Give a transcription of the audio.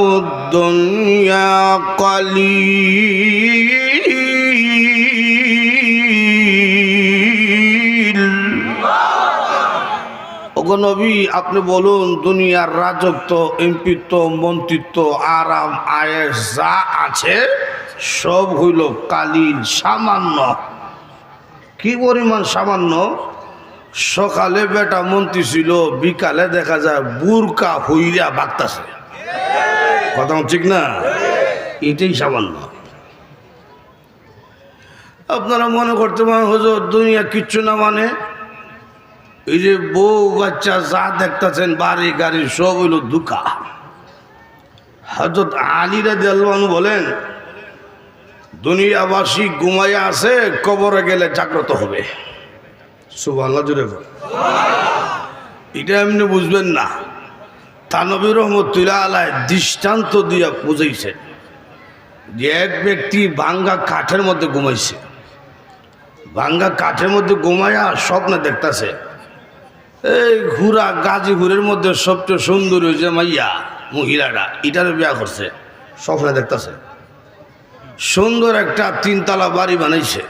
الدنيا قليل। ওগো নবী, আপনি বলুন, দুনিয়ার রাজত্ব, এমপিত্ব, মন্ত্রিত্ব, আরাম আয়েশ যা আছে সব হইল কালিল, সামান্য। কি পরিমাণ সামান্য? সকালে বেটা মন্ত্রী ছিল, বিকালে দেখা যায় বুরকা হইয়া বাগতাছে। কথা ঠিক না? এটাই সামান্য। আপনারা মনে করতে পারেন হুজুর দুনিয়া কিচ্ছু না, মানে এই যে বউ বাচ্চা যা দেখতেছেন, বাড়ি গাড়ি সব হইল দুঃখা। হযরত আলী রাদিয়াল্লাহু আনহু বলেন, দুনিয়াবাসী ঘুমাইয়া আছে, কবরে গেলে জাগ্রত হবে। সুবহানাল্লাহ জুড়ে বল। এটা এমনি বুঝবেন না, তানবী রহমতুল্লাহ আলাইহি দৃষ্টান্ত দিয়া বুঝাইছে যে এক ব্যক্তি ভাঙ্গা কাঠের মধ্যে ঘুমাইছে, ভাঙ্গা কাঠের মধ্যে ঘুমাইয়া স্বপ্ন দেখতেছে, এই ঘুরা গাজীপুরের মধ্যে সবচেয়ে সুন্দর হয়েছে মাইয়া, মহিলাটা এটারে বিয়া করছে, স্বপ্নে দেখতেছে। সুন্দর একটা 3 তলা বাড়ি বানাইছে।